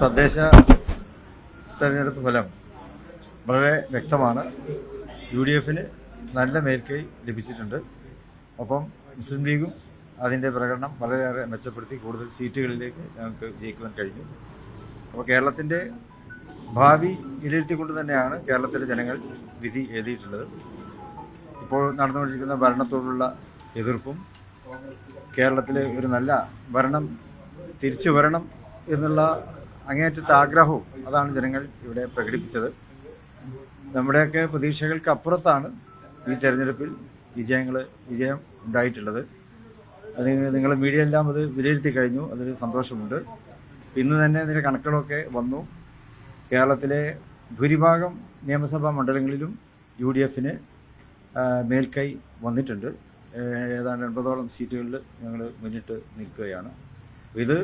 തദ്ദേശ തെരഞ്ഞെടുപ്പ് ഫലം വളരെ വ്യക്തമാണ്. UDFന് നല്ല മേൽക്കൈ ലഭിച്ചിട്ടുണ്ട്. ഒപ്പം മുസ്ലിം ലീഗും അതിൻ്റെ പ്രകടനം വളരെയേറെ മെച്ചപ്പെടുത്തി കൂടുതൽ സീറ്റുകളിലേക്ക് ഞങ്ങൾക്ക് വിജയിക്കുവാൻ കഴിഞ്ഞു. അപ്പോൾ കേരളത്തിൻ്റെ ഭാവി വിലയിരുത്തിക്കൊണ്ട് തന്നെയാണ് കേരളത്തിലെ ജനങ്ങൾ വിധി എഴുതിയിട്ടുള്ളത്. ഇപ്പോൾ നടന്നുകൊണ്ടിരിക്കുന്ന ഭരണത്തോടുള്ള എതിർപ്പും കേരളത്തിലെ ഒരു നല്ല ഭരണം തിരിച്ചു വരണം എന്നുള്ള അങ്ങേയറ്റത്തെ ആഗ്രഹവും അതാണ് ജനങ്ങൾ ഇവിടെ പ്രകടിപ്പിച്ചത്. നമ്മുടെയൊക്കെ പ്രതീക്ഷകൾക്ക് അപ്പുറത്താണ് ഈ തെരഞ്ഞെടുപ്പിൽ വിജയം ഉണ്ടായിട്ടുള്ളത്. അത് നിങ്ങൾ മീഡിയ എല്ലാം അത് വിലയിരുത്തി കഴിഞ്ഞു. അതിൽ സന്തോഷമുണ്ട്. ഇന്ന് തന്നെ അതിൻ്റെ കണക്കുകളൊക്കെ വന്നു. കേരളത്തിലെ ഭൂരിഭാഗം നിയമസഭാ മണ്ഡലങ്ങളിലും UDFന് മേൽക്കൈ വന്നിട്ടുണ്ട്. ഏതാണ്ട് 80ഓളം സീറ്റുകളിൽ ഞങ്ങൾ മുന്നിട്ട് നിൽക്കുകയാണ്. ഇത്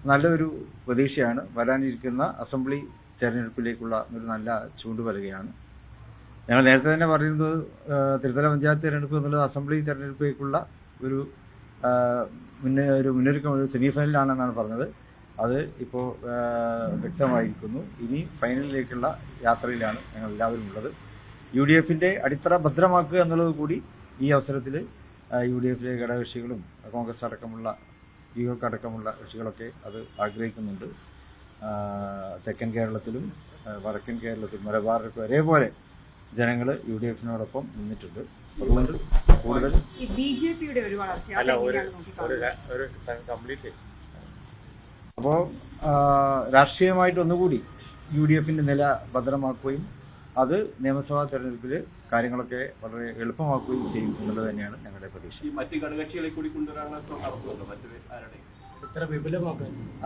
നല്ലൊരു പ്രതീക്ഷയാണ്. വരാനിരിക്കുന്ന അസംബ്ലി തെരഞ്ഞെടുപ്പിലേക്കുള്ള ഒരു നല്ല ചൂണ്ടുപലകയാണ്. ഞങ്ങൾ നേരത്തെ തന്നെ പറയുന്നത് ത്രിതല പഞ്ചായത്ത് തെരഞ്ഞെടുപ്പ് എന്നുള്ളത് അസംബ്ലി തെരഞ്ഞെടുപ്പിലേക്കുള്ള ഒരു മുന്നൊരുക്കം, ഒരു സെമിഫൈനലാണെന്നാണ് പറഞ്ഞത്. അത് ഇപ്പോൾ വ്യക്തമായിരിക്കുന്നു. ഇനി ഫൈനലിലേക്കുള്ള യാത്രയിലാണ് ഞങ്ങൾ എല്ലാവരും ഉള്ളത്. UDFന്റെ അടിത്തറ ഭദ്രമാക്കുക എന്നുള്ളത് കൂടി ഈ അവസരത്തിൽ UDFിലെ ഘടകകക്ഷികളും കോൺഗ്രസ് അടക്കമുള്ള അടക്കമുള്ള കക്ഷികളൊക്കെ അത് ആഗ്രഹിക്കുന്നുണ്ട്. തെക്കൻ കേരളത്തിലും വടക്കൻ കേരളത്തിലും മലബാറിലൊക്കെ ഒരേപോലെ ജനങ്ങൾ UDFനോടൊപ്പം നിന്നിട്ടുണ്ട്. അതുകൊണ്ട് കൂടുതൽ അപ്പോൾ രാഷ്ട്രീയമായിട്ട് ഒന്നുകൂടി UDFന്റെ നില ഭദ്രമാക്കുകയും അത് നിയമസഭാ തെരഞ്ഞെടുപ്പിൽ കാര്യങ്ങളൊക്കെ വളരെ എളുപ്പമാക്കുകയും ചെയ്യും എന്നുള്ളത് തന്നെയാണ് ഞങ്ങളുടെ പ്രതീക്ഷ.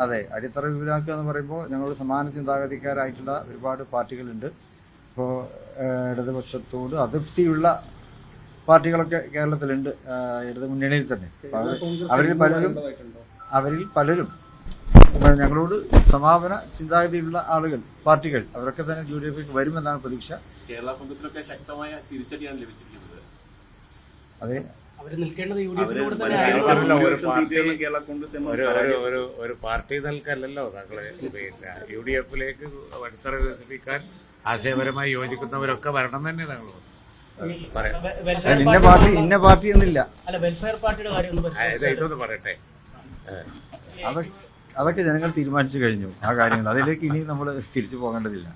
അതെ, അടിത്തറ വിപുലമാക്കുക എന്ന് പറയുമ്പോൾ ഞങ്ങൾ സമാന ചിന്താഗതിക്കാരായിട്ടുള്ള ഒരുപാട് പാർട്ടികളുണ്ട്. ഇപ്പോൾ ഇടതുപക്ഷത്തോട് അതൃപ്തിയുള്ള പാർട്ടികളൊക്കെ കേരളത്തിലുണ്ട്, ഇടത് മുന്നണിയിൽ തന്നെ. അവരിൽ പലരും ഞങ്ങളോട് സമാപന ചിന്താഗതിയുള്ള പാർട്ടികൾ അവരൊക്കെ തന്നെ UDFിലേക്ക് വരുമെന്നാണ് പ്രതീക്ഷ. കേരള കോൺഗ്രസിനൊക്കെ ശക്തമായ തിരിച്ചടിയാണ് ലഭിച്ചിരിക്കുന്നത്. അതെ, ഒരു പാർട്ടി നൽകല്ലോ താങ്കള്. UDFിലേക്ക് അടിത്തറ വികസിപ്പിക്കാൻ ആശയപരമായി യോജിക്കുന്നവരൊക്കെ വരണം തന്നെ താങ്കൾ ഇന്ന പാർട്ടി എന്നില്ല. ഇതൊന്ന് പറയട്ടെ. അതൊക്കെ ജനങ്ങൾ തീരുമാനിച്ചു കഴിഞ്ഞു ആ കാര്യങ്ങൾ. അതിലേക്ക് ഇനി നമ്മൾ തിരിച്ചു പോകേണ്ടതില്ല.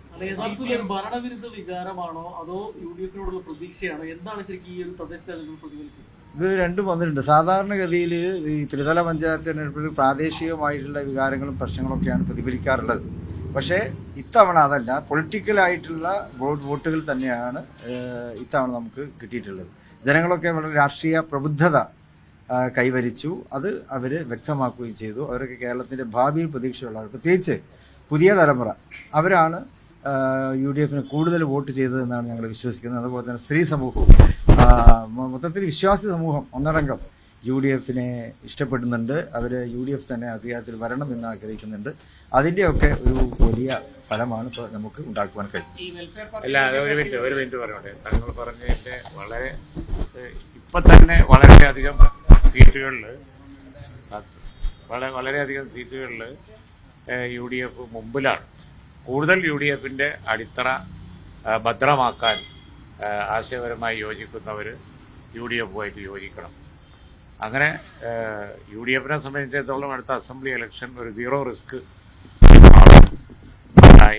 ഭരണവിരുദ്ധ വികാരമാണോ അതോ UDFിനോടുള്ള പ്രതീക്ഷയാണോ? എന്താണ് ശരിക്കും ഈ ഒരു തദ്ദേശ തെരഞ്ഞെടുപ്പ് പ്രതിഫലിച്ചത്? ഇത് രണ്ടും വന്നിട്ടുണ്ട്. സാധാരണഗതിയിൽ ഈ ത്രിതല പഞ്ചായത്ത് തെരഞ്ഞെടുപ്പിൽ പ്രാദേശികമായിട്ടുള്ള വികാരങ്ങളും പ്രശ്നങ്ങളൊക്കെയാണ് പ്രതിഫലിക്കാറുള്ളത്. പക്ഷേ ഇത്തവണ അതല്ല, പൊളിറ്റിക്കലായിട്ടുള്ള വോട്ടുകൾ തന്നെയാണ് ഇത്തവണ നമുക്ക് കിട്ടിയിട്ടുള്ളത്. ജനങ്ങളൊക്കെ വളരെ രാഷ്ട്രീയ പ്രബുദ്ധത കൈവരിച്ചു. അത് അവർ വ്യക്തമാക്കുകയും ചെയ്തു. അവരൊക്കെ കേരളത്തിന്റെ ഭാവിയിൽ പ്രതീക്ഷയുള്ളവർ, പ്രത്യേകിച്ച് പുതിയ തലമുറ, അവരാണ് UDFന് കൂടുതൽ വോട്ട് ചെയ്തതെന്നാണ് ഞങ്ങൾ വിശ്വസിക്കുന്നത്. അതുപോലെ തന്നെ സ്ത്രീ സമൂഹവും മൊത്തത്തിൽ വിശ്വാസി സമൂഹം ഒന്നടങ്കം UDFനെ ഇഷ്ടപ്പെടുന്നുണ്ട്. അവർ UDF തന്നെ അധികാരത്തിൽ വരണം എന്ന് ആഗ്രഹിക്കുന്നുണ്ട്. അതിൻ്റെയൊക്കെ ഒരു വലിയ ഫലമാണ് ഇപ്പോൾ നമുക്ക് ഉണ്ടാക്കുവാൻ കഴിയും. അല്ല, ഒരു മിനിറ്റ് പറഞ്ഞോട്ടെ. താങ്കൾ പറഞ്ഞതിന്റെ ഇപ്പൊ തന്നെ വളരെയധികം സീറ്റുകളിൽ UDF മുമ്പിലാണ്. കൂടുതൽ UDFന്റെ അടിത്തറ ഭദ്രമാക്കാൻ ആശയപരമായി യോജിക്കുന്നവർ UDFുമായിട്ട് യോജിക്കണം. അങ്ങനെ UDFനെ സംബന്ധിച്ചിടത്തോളം അടുത്ത അസംബ്ലി ഇലക്ഷൻ ഒരു 0 റിസ്ക്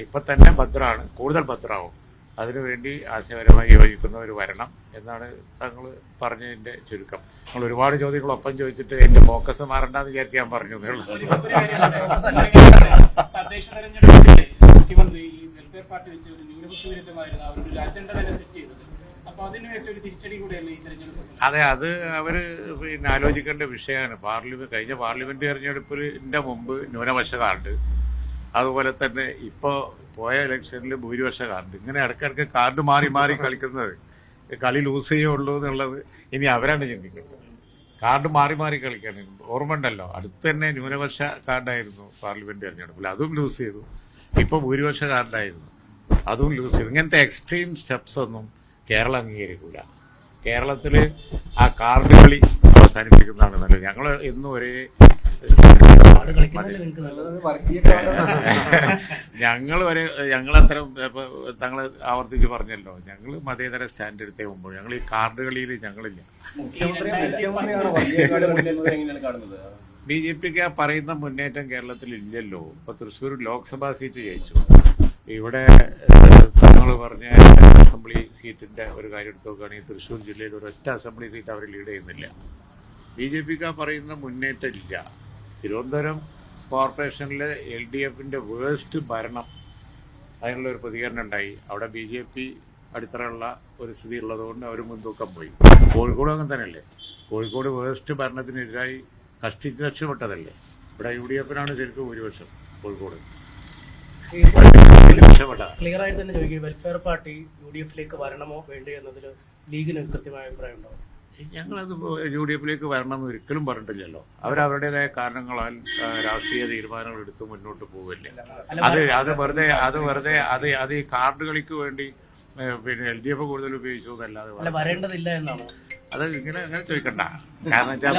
ഇപ്പൊ തന്നെ ഭദ്രമാണ്, കൂടുതൽ ഭദ്രമാവും. അതിനുവേണ്ടി ആശയപരമായി യോജിക്കുന്നവർ വരണം എന്നാണ് താങ്കൾ പറഞ്ഞതിന്റെ ചുരുക്കം. നമ്മൾ ഒരുപാട് ചോദ്യങ്ങൾ ഒപ്പം ചോദിച്ചിട്ട് എന്റെ ഫോക്കസ് മാറണ്ടെന്ന് വിചാരിച്ച് ഞാൻ പറഞ്ഞു. മുഖ്യമന്ത്രി ഈ വെൽഫെയർ പാർട്ടി വെച്ച് ഒരു ന്യൂനപക്ഷ വിരുദ്ധമായിരുന്നു അവരൊരു അജണ്ട തന്നെ സെറ്റ് ചെയ്തത്. അപ്പൊ അതിനുവേണ്ടി ഒരു തിരിച്ചടി കൂടെയല്ലേ ഈ തെരഞ്ഞെടുപ്പ്? അതെ, അത് അവര് ആലോചിക്കേണ്ട വിഷയമാണ്. കഴിഞ്ഞ പാർലമെന്റ് തെരഞ്ഞെടുപ്പിന്റെ മുമ്പ് ന്യൂനപക്ഷ കാർഡ്, അതുപോലെ തന്നെ ഇപ്പോ പോയ ഇലക്ഷനിൽ ഭൂരിപക്ഷ കാർഡ്, ഇങ്ങനെ ഇടയ്ക്കിടയ്ക്ക് കാർഡ് മാറി മാറി കളിക്കുന്നത് കളി ലൂസ് ചെയ്യുള്ളൂ എന്നുള്ളത് ഇനി അവരാണ് ചിന്തിക്കുന്നത്. കാർഡ് മാറി മാറി കളിക്കാണ്. ഓർമ്മ ഉണ്ടല്ലോ, അടുത്ത് തന്നെ ന്യൂനപക്ഷ കാർഡായിരുന്നു പാർലമെന്റ് തെരഞ്ഞെടുപ്പിൽ, അതും ലൂസ് ചെയ്തു. ഇപ്പൊ ഭൂരിപക്ഷ കാർഡായിരുന്നു, അതും ലൂസ് ചെയ്തു. ഇങ്ങനത്തെ എക്സ്ട്രീം സ്റ്റെപ്സ് ഒന്നും കേരളം അംഗീകരിക്കില്ല. കേരളത്തില് ആ കാർഡ് കളി അവസാനിപ്പിക്കുന്നതാണ് നല്ലത്. ഞങ്ങൾ എന്നും ഒരേ ഞങ്ങളത്രയും തങ്ങൾ ആവർത്തിച്ച് പറഞ്ഞല്ലോ, ഞങ്ങൾ മതേതര സ്റ്റാൻഡ് എടുത്തേ മുമ്പ് ഞങ്ങൾ ഈ കാർഡ് കളിയിൽ ഞങ്ങളില്ല. BJPക്ക് ആ പറയുന്ന മുന്നേറ്റം കേരളത്തിൽ ഇല്ലല്ലോ. ഇപ്പൊ തൃശ്ശൂർ ലോക്സഭാ സീറ്റ് ജയിച്ചു. ഇവിടെ തങ്ങൾ പറഞ്ഞ അസംബ്ലി സീറ്റിന്റെ ഒരു കാര്യം എടുത്ത് നോക്കുകയാണെങ്കിൽ തൃശ്ശൂർ ജില്ലയിൽ ഒരൊറ്റ അസംബ്ലി സീറ്റ് അവർ ലീഡ് ചെയ്യുന്നില്ല. BJPക്ക് ആ പറയുന്ന മുന്നേറ്റം ഇല്ല. തിരുവനന്തപുരം കോർപ്പറേഷനിലെ LDFന്റെ വേസ്റ്റ് ഭരണം, അതിനുള്ള ഒരു പ്രതികരണം ഉണ്ടായി. അവിടെ BJP അടിത്തറയുള്ള ഒരു സ്ഥിതി ഉള്ളതുകൊണ്ട് അവർ മുൻതൂക്കം പോയി. കോഴിക്കോട് അങ്ങനെ തന്നെയല്ലേ. കോഴിക്കോട് വേസ്റ്റ് ഭരണത്തിനെതിരായി കഷ്ടിച്ച് രക്ഷപ്പെട്ടതല്ലേ. ഇവിടെ UDFനാണ് ശരിക്കും ഭൂരിപക്ഷം കോഴിക്കോട്. ക്ലിയർ ആയിട്ട് തന്നെ ചോദിക്കും, വെൽഫെയർ പാർട്ടി UDFലേക്ക് വരണമോ വേണ്ടോ എന്നതിൽ ലീഗിന് കൃത്യമായ അഭിപ്രായം ഉണ്ടാവും? ഞങ്ങളത് UDFലേക്ക് വരണമെന്ന് ഒരിക്കലും പറഞ്ഞിട്ടില്ലല്ലോ. അവരവരുടേതായ കാരണങ്ങളാൽ രാഷ്ട്രീയ തീരുമാനങ്ങൾ എടുത്ത് മുന്നോട്ട് പോവില്ല. അത് ഈ കാർഡ് കളിക്ക് വേണ്ടി പിന്നെ LDF കൂടുതൽ ഉപയോഗിച്ചു എന്നല്ലാതെ വരേണ്ടതില്ല എന്നാണ്. അത് അങ്ങനെ ചോദിക്കണ്ട. കാരണം വെച്ചാൽ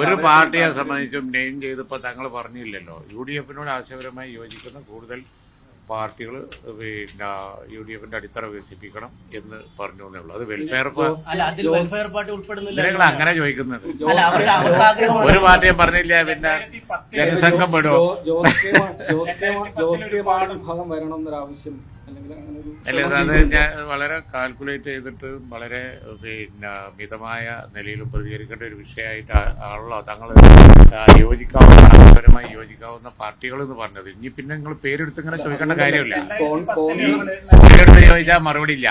ഒരു പാർട്ടിയെ സംബന്ധിച്ചും നെയിം ചെയ്തപ്പോ തങ്ങൾ പറഞ്ഞില്ലല്ലോ. UDFനോട് ആശയപരമായി യോജിക്കുന്ന കൂടുതൽ പാർട്ടികൾ പിന്നെ UDFന്റെ അടിത്തറ വികസിപ്പിക്കണം എന്ന് പറഞ്ഞു എന്നേ ഉള്ളൂ. അത് വെൽഫെയർ പാർട്ടി ഉൾപ്പെടുന്നില്ല. നിങ്ങൾ അങ്ങനെ ചോദിക്കുന്നത്. ഒരു പാർട്ടിയെ പറഞ്ഞില്ല പിന്നെ ജനസംഘം പെടുമോ? അല്ല, അത് ഞാൻ വളരെ കാൽക്കുലേറ്റ് ചെയ്തിട്ട് വളരെ പിന്നെ മിതമായ നിലയിലും പ്രതികരിക്കേണ്ട ഒരു വിഷയമായിട്ട് ആണല്ലോ തങ്ങൾ യോജിക്കാവുന്ന ആശയപരമായി യോജിക്കാവുന്ന പാർട്ടികൾ എന്ന് പറഞ്ഞത്. ഇനി പിന്നെ നിങ്ങൾ പേരെടുത്ത് ഇങ്ങനെ ചോദിക്കേണ്ട കാര്യമില്ല. പേരെടുത്ത് ചോദിച്ചാൽ മറുപടി ഇല്ല.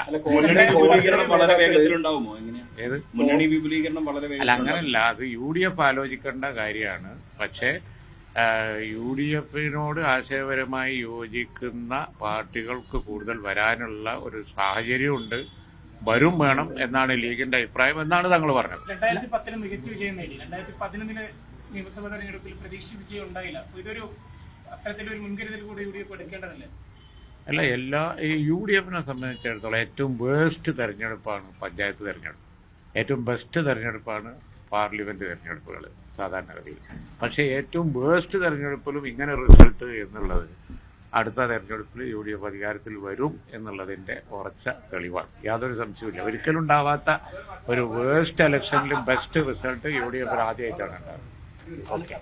ഏത് അല്ല, അങ്ങനല്ല. അത് UDF ആലോചിക്കേണ്ട കാര്യമാണ്. പക്ഷേ UDFനോട് ആശയപരമായി യോജിക്കുന്ന പാർട്ടികൾക്ക് കൂടുതൽ വരാനുള്ള ഒരു സാഹചര്യമുണ്ട്, വരും വേണം എന്നാണ് ലീഗിന്റെ അഭിപ്രായം എന്നാണ് തങ്ങൾ പറഞ്ഞത്. 2010 മികച്ച വിജയം നേടി. 2011 നിയമസഭാ തെരഞ്ഞെടുപ്പിൽ പ്രതീക്ഷ വിജയം ഉണ്ടായില്ല. ഇതൊരു അത്തരത്തിലൊരു മുൻകരുതൽ കൂടി UDF എടുക്കേണ്ടതല്ലേ? അല്ല, ഈ UDFനെ സംബന്ധിച്ചിടത്തോളം ഏറ്റവും വേസ്റ്റ് തെരഞ്ഞെടുപ്പാണ് പഞ്ചായത്ത് തെരഞ്ഞെടുപ്പ്. ഏറ്റവും ബെസ്റ്റ് തെരഞ്ഞെടുപ്പാണ് പാർലമെന്റ് തെരഞ്ഞെടുപ്പുകൾ സാധാരണഗതിയിൽ. പക്ഷേ ഏറ്റവും വേസ്റ്റ് തെരഞ്ഞെടുപ്പിലും ഇങ്ങനെ റിസൾട്ട് എന്നുള്ളത് അടുത്ത തെരഞ്ഞെടുപ്പിൽ UDF അധികാരത്തിൽ വരും എന്നുള്ളതിന്റെ ഉറച്ച തെളിവാണ്. യാതൊരു സംശയവുമില്ല. ഒരിക്കലും ഉണ്ടാവാത്ത ഒരു വേസ്റ്റ് ഇലക്ഷനിലും ബെസ്റ്റ് റിസൾട്ട് UDF ആദ്യമായിട്ടാണ് ഉണ്ടാകുന്നത്. ഓക്കെ.